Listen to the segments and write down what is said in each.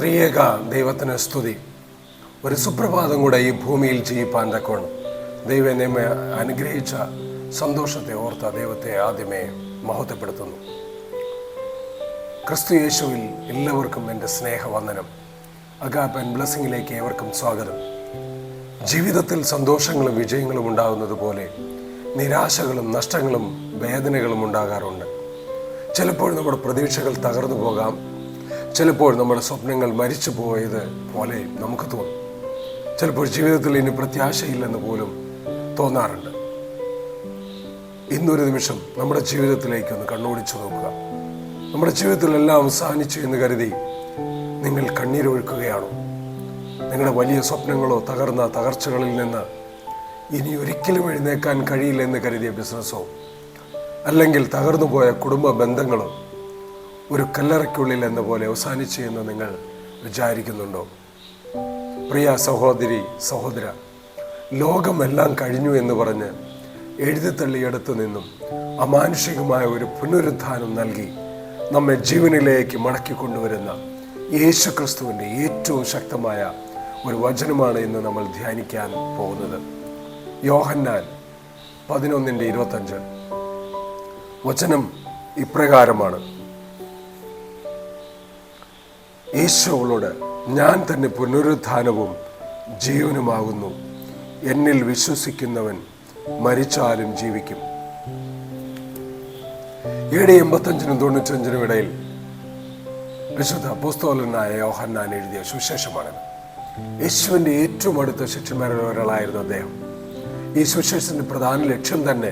ത്രിയേക ദൈവത്തിന് സ്തുതി. ഒരു സുപ്രഭാതം കൂടെ ഈ ഭൂമിയിൽ ജീവിപ്പാൻ തക്കവണ്ണം ദൈവം നമ്മെ അനുഗ്രഹിച്ച സന്തോഷത്തെ ഓർത്ത ദൈവത്തെ ആദ്യമേ മഹത്വപ്പെടുത്തുന്നു. ക്രിസ്തു യേശുവിൽ എല്ലാവർക്കും എൻ്റെ സ്നേഹവന്ദനം. അഗാപ്പൻ ബ്ലെസ്സിങ്ങിലേക്ക് ഏവർക്കും സ്വാഗതം. ജീവിതത്തിൽ സന്തോഷങ്ങളും വിജയങ്ങളും ഉണ്ടാകുന്നത് പോലെ നിരാശകളും നഷ്ടങ്ങളും വേദനകളും ഉണ്ടാകാറുണ്ട്. ചിലപ്പോൾ നമ്മുടെ പ്രതീക്ഷകൾ തകർന്നു പോകാം. ചിലപ്പോൾ നമ്മുടെ സ്വപ്നങ്ങൾ മരിച്ചു പോയത് പോലെ നമുക്ക് തോന്നും. ചിലപ്പോൾ ജീവിതത്തിൽ ഇനി പ്രത്യാശയില്ലെന്ന് പോലും തോന്നാറുണ്ട്. ഇന്നൊരു നിമിഷം നമ്മുടെ ജീവിതത്തിലേക്കൊന്ന് കണ്ണോടിച്ചു നോക്കുക. നമ്മുടെ ജീവിതത്തിലെല്ലാം അവസാനിച്ചു എന്ന് കരുതി നിങ്ങൾ കണ്ണീരൊഴുക്കുകയാണോ? നിങ്ങളുടെ വലിയ സ്വപ്നങ്ങളോ തകർന്ന തകർച്ചകളിൽ നിന്ന് ഇനി ഒരിക്കലും എഴുന്നേക്കാൻ കഴിയില്ലെന്ന് കരുതിയ ബിസിനസ്സോ അല്ലെങ്കിൽ തകർന്നുപോയ കുടുംബ ബന്ധങ്ങളോ ഒരു കല്ലറയ്ക്കുള്ളിൽ എന്ന പോലെ അവസാനിച്ചു എന്ന് നിങ്ങൾ വിചാരിക്കുന്നുണ്ടോ? പ്രിയ സഹോദരി സഹോദര, ലോകമെല്ലാം കഴിഞ്ഞു എന്ന് പറഞ്ഞ് എഴുതിത്തള്ളിയെടുത്തു നിന്നും അമാനുഷികമായ ഒരു പുനരുത്ഥാനം നൽകി നമ്മെ ജീവനിലേക്ക് മടക്കിക്കൊണ്ടുവരുന്ന യേശു ക്രിസ്തുവിൻ്റെ ഏറ്റവും ശക്തമായ ഒരു വചനമാണ് ഇന്ന് നമ്മൾ ധ്യാനിക്കാൻ പോകുന്നത്. യോഹന്നാൻ 11:25 വചനം ഇപ്രകാരമാണ്: യേശു അവളോട്, ഞാൻ തന്നെ പുനരുത്ഥാനവും ജീവനുമാകുന്നു. എന്നിൽ വിശ്വസിക്കുന്നവൻ മരിച്ചാലും ജീവിക്കും. AD 85-95 ഇടയിൽ വിശുദ്ധ അപ്പോസ്തലനായ യോഹന്നാൻ എഴുതിയ സുവിശേഷമാണ്. യേശുവിൻ്റെ ഏറ്റവും അടുത്ത ശിഷ്യന്മാരിൽ ഒരാളായിരുന്നു അദ്ദേഹം. ഈ സുവിശേഷത്തിൻ്റെ പ്രധാന ലക്ഷ്യം തന്നെ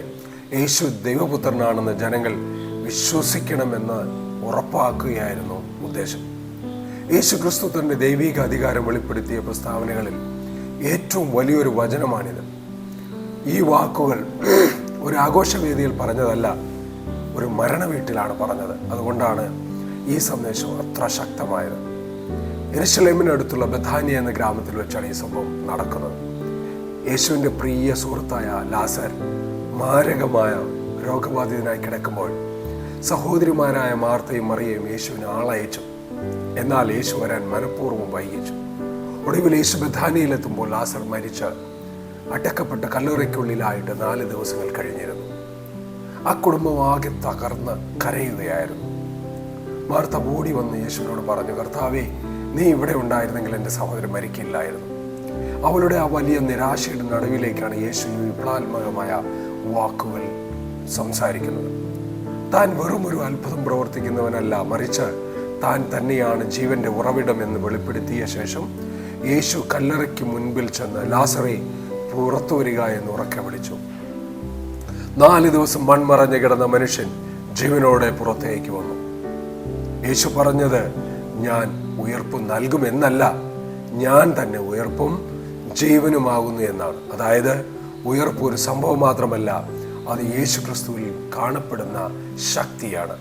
യേശു ദൈവപുത്രനാണെന്ന് ജനങ്ങൾ വിശ്വസിക്കണമെന്ന് ഉറപ്പാക്കുകയായിരുന്നു ഉദ്ദേശം. യേശു ക്രിസ്തു തൻ്റെ ദൈവിക അധികാരം വെളിപ്പെടുത്തിയ പ്രസ്താവനകളിൽ ഏറ്റവും വലിയൊരു വചനമാണിത്. ഈ വാക്കുകൾ ഒരു ആഘോഷവേദിയിൽ പറഞ്ഞതല്ല, ഒരു മരണവീട്ടിലാണ് പറഞ്ഞത്. അതുകൊണ്ടാണ് ഈ സന്ദേശം അത്ര ശക്തമായത്. യെരുശലേമിനടുത്തുള്ള ബഥാനിയ എന്ന ഗ്രാമത്തിൽ വെച്ചാണ് ഈ സംഭവം നടക്കുന്നത്. യേശുവിൻ്റെ പ്രിയ സുഹൃത്തായ ലാസർ മാരകമായ രോഗബാധിതനായി കിടക്കുമ്പോൾ സഹോദരിമാരായ മാർത്തയും മറിയയും യേശുവിന് ആളയച്ചു. എന്നാൽ യേശു വരാൻ മനഃപൂർവ്വം വൈകിച്ചു. ഒടുവിൽ യേശു ബഥാനിയിലെത്തുമ്പോൾ ലാസർ മരിച്ച് അടക്കപ്പെട്ട കല്ലറയ്ക്കുള്ളിലായിട്ട് 4 ദിവസങ്ങൾ കഴിഞ്ഞിരുന്നു. ആ കുടുംബം ആകെ തകർന്ന് കരയുകയായിരുന്നു. മാർത്ത ഓടി വന്ന് യേശുവിനോട് പറഞ്ഞു, കർത്താവേ, നീ ഇവിടെ ഉണ്ടായിരുന്നെങ്കിൽ എൻ്റെ സഹോദരൻ മരിക്കില്ലായിരുന്നു. അവളുടെ ആ വലിയ നിരാശയുടെ നടുവിലേക്കാണ് യേശു വിപ്ലവാത്മകമായ വാക്കുകൾ സംസാരിക്കുന്നത്. താൻ വെറും ഒരു അത്ഭുതം പ്രവർത്തിക്കുന്നവനല്ല, മറിച്ച് താൻ തന്നെയാണ് ജീവന്റെ ഉറവിടം എന്ന് വെളിപ്പെടുത്തിയ ശേഷം യേശു കല്ലറയ്ക്ക് മുൻപിൽ ചെന്ന്, ലാസറേ, പുറത്തു വരിക എന്ന് ഉറക്കെ വിളിച്ചു. 4 ദിവസം മൺമറഞ്ഞു കിടന്ന മനുഷ്യൻ ജീവനോടെ പുറത്തേക്ക് വന്നു. യേശു പറഞ്ഞത്, ഞാൻ ഉയർപ്പ് നൽകുമെന്നല്ല, ഞാൻ തന്നെ ഉയർപ്പും ജീവനുമാകുന്നു എന്നാണ്. അതായത് ഉയർപ്പ് ഒരു സംഭവം മാത്രമല്ല, അത് യേശു ക്രിസ്തുവിൽ കാണപ്പെടുന്ന ശക്തിയാണ്.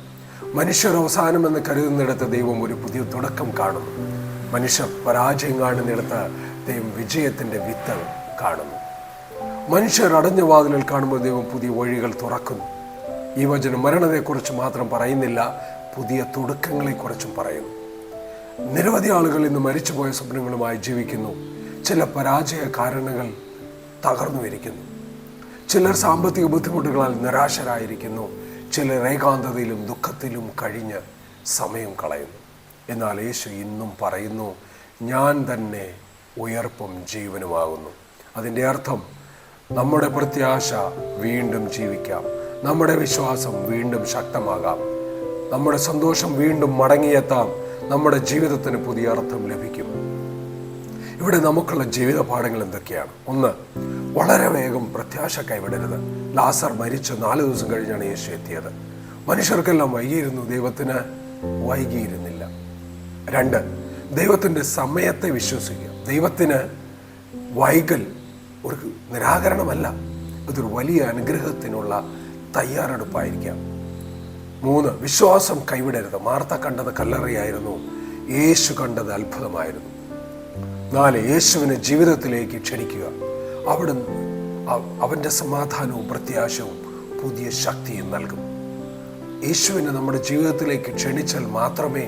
മനുഷ്യർ അവസാനമെന്ന് കരുതുന്നിടത്ത് ദൈവം ഒരു പുതിയ തുടക്കം കാണുന്നു. മനുഷ്യർ പരാജയം കാണുന്നിടത്ത് ദൈവം വിജയത്തിൻ്റെ വിത്ത് കാണുന്നു. മനുഷ്യർ അടഞ്ഞ വാതിലിൽ കാണുമ്പോൾ ദൈവം പുതിയ വഴികൾ തുറക്കുന്നു. ഈ വചനം മരണത്തെക്കുറിച്ച് മാത്രം പറയുന്നില്ല, പുതിയ തുടക്കങ്ങളെക്കുറിച്ചും പറയുന്നു. നിരവധി ആളുകൾ ഇന്ന് മരിച്ചുപോയ സ്വപ്നങ്ങളുമായി ജീവിക്കുന്നു. ചില പരാജയ കാരണങ്ങൾ തകർന്നു ഇരിക്കുന്നു. ചിലർ സാമ്പത്തിക ബുദ്ധിമുട്ടുകളാൽ നിരാശരായിരിക്കുന്നു. ചിലർ ഏകാന്തതയിലും ദുഃഖത്തിലും കഴിഞ്ഞ് സമയം കളയുന്നു. എന്നാൽ യേശു ഇന്നും പറയുന്നു, ഞാൻ തന്നെ ഉയർപ്പും ജീവനുമാകുന്നു. അതിൻ്റെ അർത്ഥം നമ്മുടെ പ്രത്യാശ വീണ്ടും ജീവിക്കാം, നമ്മുടെ വിശ്വാസം വീണ്ടും ശക്തമാകാം, നമ്മുടെ സന്തോഷം വീണ്ടും മടങ്ങിയെത്താം, നമ്മുടെ ജീവിതത്തിന് പുതിയ അർത്ഥം ലഭിക്കും. ഇവിടെ നമുക്കുള്ള ജീവിത പാഠങ്ങൾ എന്തൊക്കെയാണ്? 1, വളരെ വേഗം പ്രത്യാശ കൈവിടരുത്. ലാസർ മരിച്ച് 4 ദിവസം കഴിഞ്ഞാണ് യേശു എത്തിയത്. മനുഷ്യർക്കെല്ലാം വൈകിയിരുന്നു, ദൈവത്തിന് വൈകിയിരുന്നില്ല. 2, ദൈവത്തിൻ്റെ സമയത്തെ വിശ്വസിക്കുക. ദൈവത്തിന് വൈകൽ ഒരു നിരാകരണമല്ല, ഇതൊരു വലിയ അനുഗ്രഹത്തിനുള്ള തയ്യാറെടുപ്പായിരിക്കാം. 3, വിശ്വാസം കൈവിടരുത്. മാർത്ത കണ്ടത് കല്ലറയായിരുന്നു, യേശു കണ്ടത് അത്ഭുതമായിരുന്നു. 4, യേശുവിനെ ജീവിതത്തിലേക്ക് ക്ഷണിക്കുക. അവിടുന്ന് അവൻ്റെ സമാധാനവും പ്രത്യാശവും പുതിയ ശക്തിയും നൽകും. യേശുവിനെ നമ്മുടെ ജീവിതത്തിലേക്ക് ക്ഷണിച്ചാൽ മാത്രമേ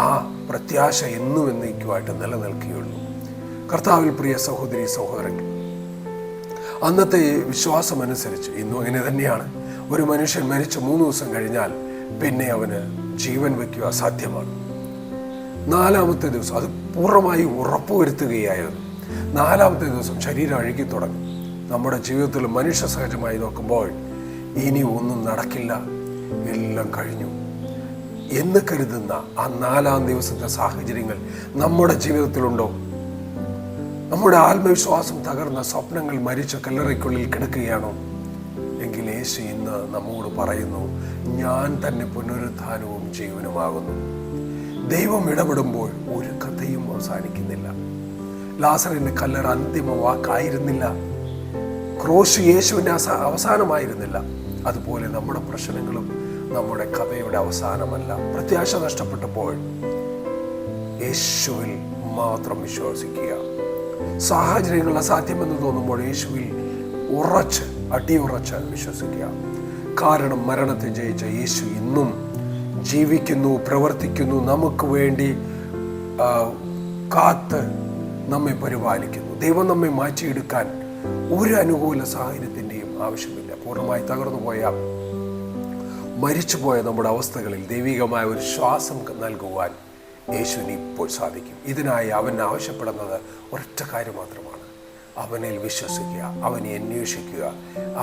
ആ പ്രത്യാശ എന്നും എന്നേക്കുമായിട്ട് നിലനിൽക്കുകയുള്ളൂ. കർത്താവിൽ പ്രിയ സഹോദരി സഹോദരങ്ങൾ, അന്നത്തെ വിശ്വാസമനുസരിച്ച് ഇന്നും അങ്ങനെ തന്നെയാണ്. ഒരു മനുഷ്യൻ മരിച്ച് 3 ദിവസം കഴിഞ്ഞാൽ പിന്നെ അവന് ജീവൻ വയ്ക്കുക അസാധ്യമാണ്. 4-ാമത്തെ ദിവസം അത് പൂർണ്ണമായി ഉറപ്പുവരുത്തുകയായിരുന്നു. 4-ാമത്തെ ദിവസം ശരീരം അഴുകി തുടങ്ങും. നമ്മുടെ ജീവിതത്തിൽ മനുഷ്യ സഹജമായി നോക്കുമ്പോൾ ഇനി ഒന്നും നടക്കില്ല, എല്ലാം കഴിഞ്ഞു എന്ന് കരുതുന്ന ആ 4-ാം ദിവസത്തെ സാഹചര്യങ്ങൾ നമ്മുടെ ജീവിതത്തിലുണ്ടോ? നമ്മുടെ ആത്മവിശ്വാസം തകർന്ന സ്വപ്നങ്ങൾ മരിച്ച കല്ലറയ്ക്കുള്ളിൽ കിടക്കുകയാണോ? എങ്കിൽ യേശു ഇന്ന് നമ്മോട് പറയുന്നു, ഞാൻ തന്നെ പുനരുത്ഥാനവും ജീവനുമാകുന്നു. ദൈവം ഇടപെടുമ്പോൾ ഒരു കഥയും അവസാനിക്കുന്നില്ല. ലാസറിന്റെ കല്ലറ അന്തിമ വാക്കായിരുന്നില്ല. ക്രൂശ് യേശുവിന്റെ അവസാനമായിരുന്നില്ല. അതുപോലെ നമ്മുടെ പ്രശ്നങ്ങളും നമ്മുടെ കഥയുടെ അവസാനമല്ല. പ്രത്യാശ നഷ്ടപ്പെട്ടപ്പോൾ യേശുവിൽ മാത്രം വിശ്വസിക്കുക. സാഹചര്യങ്ങൾ അസാധ്യമെന്ന് തോന്നുമ്പോൾ യേശുവിൽ അടിയുറച്ച് വിശ്വസിക്കുക. കാരണം മരണത്തെ ജയിച്ച യേശു ഇന്നും ജീവിക്കുന്നു, പ്രവർത്തിക്കുന്നു, നമുക്ക് വേണ്ടി കാത്ത് നമ്മെ പരിപാലിക്കുന്നു. ദൈവം നമ്മെ മാറ്റിയെടുക്കാൻ ഒരു അനുകൂല സാഹചര്യത്തിൻ്റെയും ആവശ്യമില്ല. പൂർണ്ണമായി തകർന്നുപോയ മരിച്ചുപോയ നമ്മുടെ അവസ്ഥകളിൽ ദൈവികമായ ഒരു ശ്വാസം നൽകുവാൻ യേശുവിന് ഇപ്പോൾ സാധിക്കും. ഇതിനായി അവൻ ആവശ്യപ്പെടുന്നത് ഒരൊറ്റ കാര്യം മാത്രമാണ്: അവനിൽ വിശ്വസിക്കുക, അവനെ അന്വേഷിക്കുക,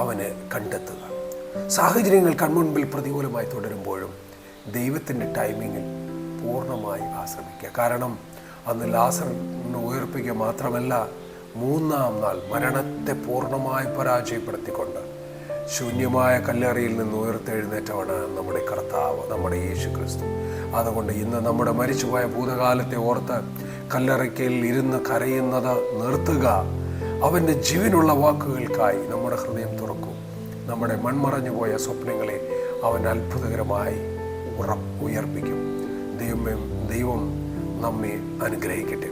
അവനെ കണ്ടെത്തുക. സാഹചര്യങ്ങൾ കൺമുൻപിൽ പ്രതികൂലമായി തുടരുമ്പോഴും ദൈവത്തിൻ്റെ ടൈമിങ്ങിൽ പൂർണ്ണമായി ആശ്രമിക്കുക. കാരണം അന്ന് ലാസറിനെ ഉയർപ്പിക്കുക മാത്രമല്ല, 3-ാം നാൾ മരണത്തെ പൂർണ്ണമായി പരാജയപ്പെടുത്തിക്കൊണ്ട് ശൂന്യമായ കല്ലറയിൽ നിന്ന് ഉയർത്തെഴുന്നേറ്റവണ് നമ്മുടെ കർത്താവ്, നമ്മുടെ യേശു ക്രിസ്തു. അതുകൊണ്ട് ഇന്ന് നമ്മുടെ മരിച്ചുപോയ ഭൂതകാലത്തെ ഓർത്ത് കല്ലറയ്ക്കൽ ഇരുന്ന് കരയുന്നത് നിർത്തുക. അവൻ്റെ ജീവനുള്ള വാക്കുകൾക്കായി നമ്മുടെ ഹൃദയം തുറക്കും. നമ്മുടെ മൺമറഞ്ഞുപോയ സ്വപ്നങ്ങളെ അവൻ അത്ഭുതകരമായി ഉയർപ്പിക്കും. ദൈവം നമ്മെ അനുഗ്രഹിക്കട്ടെ.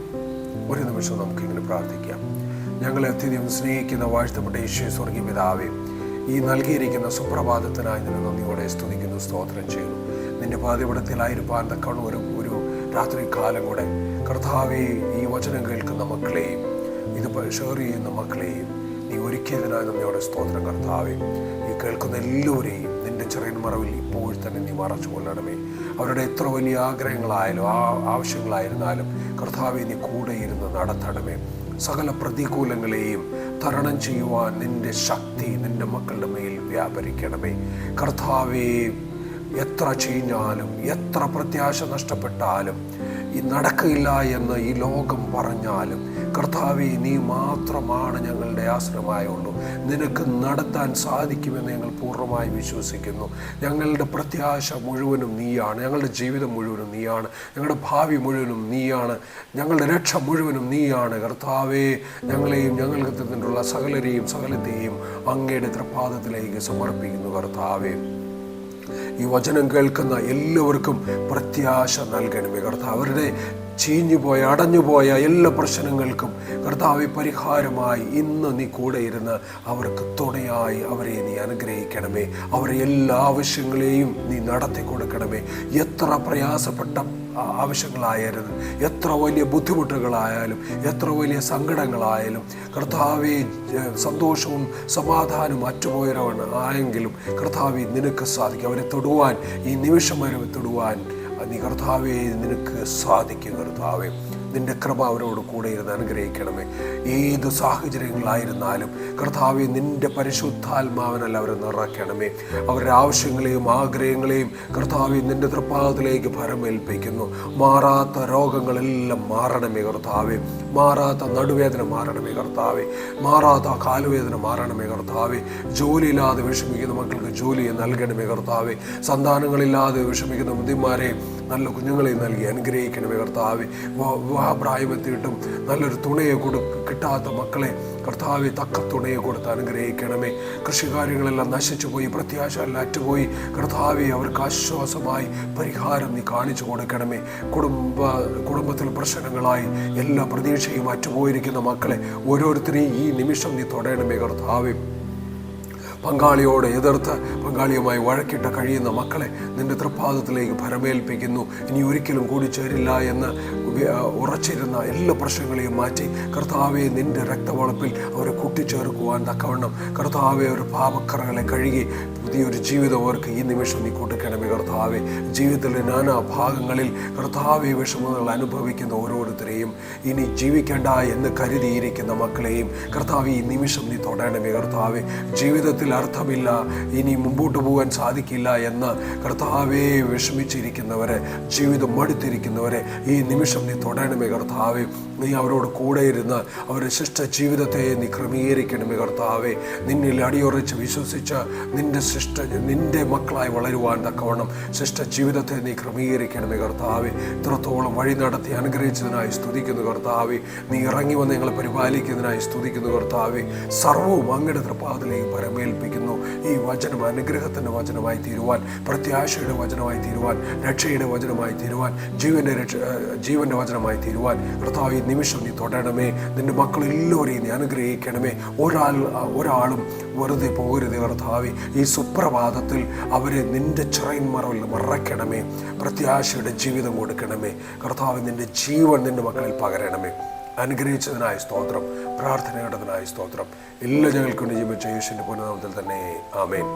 ഒരു നിമിഷം നമുക്കിങ്ങനെ പ്രാർത്ഥിക്കാം. ഞങ്ങളെ അത്യധികം സ്നേഹിക്കുന്ന വാഴ്ത്തപ്പെട്ട യേശുവേ, സ്വർഗീയ പിതാവേ, ഈ നൽകിയിരിക്കുന്ന സുപ്രഭാതത്തിനായി നിന്നെ നന്ദിയോടെ സ്തുതിക്കുന്നു, സ്തോത്രം ചെയ്യുന്നു. നിന്റെ പാതപടത്തിലായിരിക്കാൻ തക്കവണ്ണം ഒരു രാത്രി കാലം കൂടെ കർത്താവേ, ഈ വചനം കേൾക്കുന്ന മക്കളെയും ഇത് ഷെയർ ചെയ്യുന്ന മക്കളെയും നീ ഒരുക്കിയതിനായി നന്ദിയോടെ സ്തോത്രം. കർത്താവേ, ഈ കേൾക്കുന്ന എല്ലാവരെയും നിന്റെ ചെറിയ മറവിൽ ഇപ്പോൾ തന്നെ നീ മറച്ചു കൊള്ളണമേ. അവരുടെ എത്ര വലിയ ആഗ്രഹങ്ങളായാലും ആവശ്യങ്ങളായിരുന്നാലും കർത്താവേ, നീ കൂടെ ഇരുന്ന് നടത്തണമേ. സകല പ്രതികൂലങ്ങളെയും തരണം ചെയ്യുവാൻ നിന്റെ ശക്തി നിന്റെ മക്കളുടെ മേൽ വ്യാപരിക്കണമേ. കർത്താവേ, എത്ര ചീഞ്ഞാലും എത്ര പ്രത്യാശ നഷ്ടപ്പെട്ടാലും ഈ നടക്കില്ല എന്ന് ഈ ലോകം പറഞ്ഞാലും കർത്താവേ, നീ മാത്രമാണ് ഞങ്ങളുടെ ആശ്രയമായുള്ളൂ. നിനക്ക് നടത്താൻ സാധിക്കുമെന്ന് ഞങ്ങൾ പൂർണ്ണമായി വിശ്വസിക്കുന്നു. ഞങ്ങളുടെ പ്രത്യാശ മുഴുവനും നീയാണ്. ഞങ്ങളുടെ ജീവിതം മുഴുവനും നീയാണ്. ഞങ്ങളുടെ ഭാവി മുഴുവനും നീയാണ്. ഞങ്ങളുടെ രക്ഷ മുഴുവനും നീയാണ്. കർത്താവേ, ഞങ്ങളെയും ഞങ്ങൾക്ക് തന്നിട്ടുള്ള സകലത്തെയും അങ്ങയുടെ തൃപ്പാദത്തിലേക്ക് സമർപ്പിക്കുന്നു. കർത്താവേ, ഈ വചനം കേൾക്കുന്ന എല്ലാവർക്കും പ്രത്യാശ നൽകണമേ. കർത്താവ്, അവരുടെ ചീഞ്ഞുപോയ അടഞ്ഞുപോയ എല്ലാ പ്രശ്നങ്ങൾക്കും കർത്താവെ പരിഹാരമായി ഇന്ന് നീ കൂടെ ഇരുന്ന് അവർക്ക് തുണയായി അവരെ നീ അനുഗ്രഹിക്കണമേ. അവരെ എല്ലാ ആവശ്യങ്ങളെയും നീ നടത്തി കൊടുക്കണമേ. എത്ര പ്രയാസപ്പെട്ട ആവശ്യങ്ങളായാലും, എത്ര വലിയ ബുദ്ധിമുട്ടുകളായാലും, എത്ര വലിയ സങ്കടങ്ങളായാലും കർത്താവെ, സന്തോഷവും സമാധാനവും അറ്റുപോയവരായെങ്കിലും കർത്താവെ, നിനക്ക് സാധിക്കും. അവരെ തൊടുവാൻ, ഈ നിമിഷം വരെ തൊടുവാൻ നീ കർത്താവെ, നിനക്ക് സാധിക്കും. കർത്താവെ, നിന്റെ കൃപ അവരോട് കൂടെ ഇരുന്ന് അനുഗ്രഹിക്കണമേ. ഏത് സാഹചര്യങ്ങളായിരുന്നാലും കർത്താവെ, നിന്റെ പരിശുദ്ധാത്മാവിനല്ല അവരെ നിറയ്ക്കണമേ. അവരുടെ ആവശ്യങ്ങളെയും ആഗ്രഹങ്ങളെയും കർത്താവെ, നിന്റെ തൃപ്പാദത്തിലേക്ക് ഭരമേൽപ്പിക്കുന്നു. മാറാത്ത രോഗങ്ങളെല്ലാം മാറണമേ കർത്താവെ. മാറാത്ത നടുവേദന മാറണമേ കർത്താവെ. മാറാത്ത കാലുവേദന മാറണമേ കർത്താവെ. ജോലിയില്ലാതെ വിഷമിക്കുന്ന മക്കൾക്ക് ജോലി നൽകണമേ കർത്താവെ. സന്താനങ്ങളില്ലാതെ വിഷമിക്കുന്ന ബുദ്ധിമാരെ നല്ല കുഞ്ഞുങ്ങളെ നൽകി അനുഗ്രഹിക്കണമേ കർത്താവെ. വിവാഹപ്രായമെത്തിയിട്ടും നല്ലൊരു തുണയെ കിട്ടാത്ത മക്കളെ കർത്താവെ, തക്ക തുണയെ കൊടുത്ത് അനുഗ്രഹിക്കണമേ. കൃഷികാര്യങ്ങളെല്ലാം നശിച്ചു പോയി, പ്രത്യാശ എല്ലാം അറ്റുപോയി കർത്താവെ, അവർക്ക് ആശ്വാസമായി പരിഹാരം നീ കാണിച്ചു കൊടുക്കണമേ. കുടുംബത്തിൽ പ്രശ്നങ്ങളായി എല്ലാ പ്രതീക്ഷയും അറ്റുപോയിരിക്കുന്ന മക്കളെ ഓരോരുത്തരെയും ഈ നിമിഷം നീ തൊടയണമേ കർത്താവെ. പങ്കാളിയോട് എതിർത്ത് പങ്കാളിയുമായി വഴക്കിട്ട് കഴിയുന്ന മക്കളെ നിന്റെ തൃപ്പാദത്തിലേക്ക് ഭരമേൽപ്പിക്കുന്നു. ഇനി ഒരിക്കലും കൂടിച്ചേരില്ല എന്ന് ഉറച്ചിരുന്ന എല്ലാ പ്രശ്നങ്ങളെയും മാറ്റി കർത്താവെ നിന്റെ രക്തവളപ്പിൽ അവരെ കൂട്ടിച്ചേർക്കുവാൻ തക്കവണ്ണം കർത്താവെ ഒരു പാപക്കറകളെ കഴുകി പുതിയൊരു ജീവിതം അവർക്ക് ഈ നിമിഷം നീ കൊടുക്കണമേ കർത്താവെ. ജീവിതത്തിലെ നാനാ ഭാഗങ്ങളിൽ കർത്താവെ വിഷമങ്ങൾ അനുഭവിക്കുന്ന ഓരോരുത്തരെയും ഇനി ജീവിക്കേണ്ട എന്ന് കരുതിയിരിക്കുന്ന മക്കളെയും കർത്താവെ ഈ നിമിഷം നീ തൊടണമേ കർത്താവെ. ജീവിതത്തിൽ അർത്ഥമില്ല, ഇനി മുമ്പോട്ട് പോകാൻ സാധിക്കില്ല എന്ന് കർത്താവെ വിഷമിച്ചിരിക്കുന്നവരെ, ജീവിതം മടുത്തിരിക്കുന്നവരെ ഈ നിമിഷം നീ തൊടണമേ കർത്താവെ. നീ അവരോട് കൂടെ ഇരുന്ന് അവരുടെ ശിഷ്ട ജീവിതത്തെ നീ ക്രമീകരിക്കണമേ കർത്താവെ. നിന്നിൽ അടിയുറച്ച് വിശ്വസിച്ച് നിന്റെ മക്കളായി വളരുവാൻ തക്കവണ്ണം ശിഷ്ട ജീവിതത്തെ നീ ക്രമീകരിക്കണമേ കർത്താവെ. ഇത്രത്തോളം വഴി നടത്തി അനുഗ്രഹിച്ചതിനായി സ്തുതിക്കുന്നു കർത്താവെ. നീ ഇറങ്ങി വന്ന് ഞങ്ങളെ പരിപാലിക്കുന്നതിനായി സ്തുതിക്കുന്നു കർത്താവെ. സർവവും അങ്ങയുടെ തൃപ്പാദത്തിലേക്ക് പരമേൽപ്പിക്കുന്നു. ഈ വചനം അനുഗ്രഹത്തിൻ്റെ വചനമായി തീരുവാൻ, പ്രത്യാശയുടെ വചനമായി തീരുവാൻ, രക്ഷയുടെ വചനമായി തീരുവാൻ, ജീവന്റെ വചനമായി തീരുവാൻ കർത്താവ് ഈ നിമിഷം നീ തൊടണമേ. നിന്റെ മക്കളെല്ലാവരെയും നീ അനുഗ്രഹിക്കണമേ. ഒരാളും വെറുതെ പോകരുത് കർത്താവെ. ഈ സുപ്രഭാതത്തിൽ അവരെ നിന്റെ ചിറയിൻ മറവിൽ മറയ്ക്കണമേ. പ്രത്യാശയുടെ ജീവിതം കൊടുക്കണമേ കർത്താവ്. നിന്റെ ജീവൻ നിന്റെ മക്കളിൽ പകരണമേ. അനുഗ്രഹിച്ചതിനായി സ്തോത്രം, പ്രാർത്ഥന കേട്ടതിനായി സ്തോത്രം. എല്ലാ ഞങ്ങൾക്കൊണ്ട് ജീവിച്ച യേശുവിന്റെ പുനർനാമത്തിൽ തന്നെ ആമേൻ.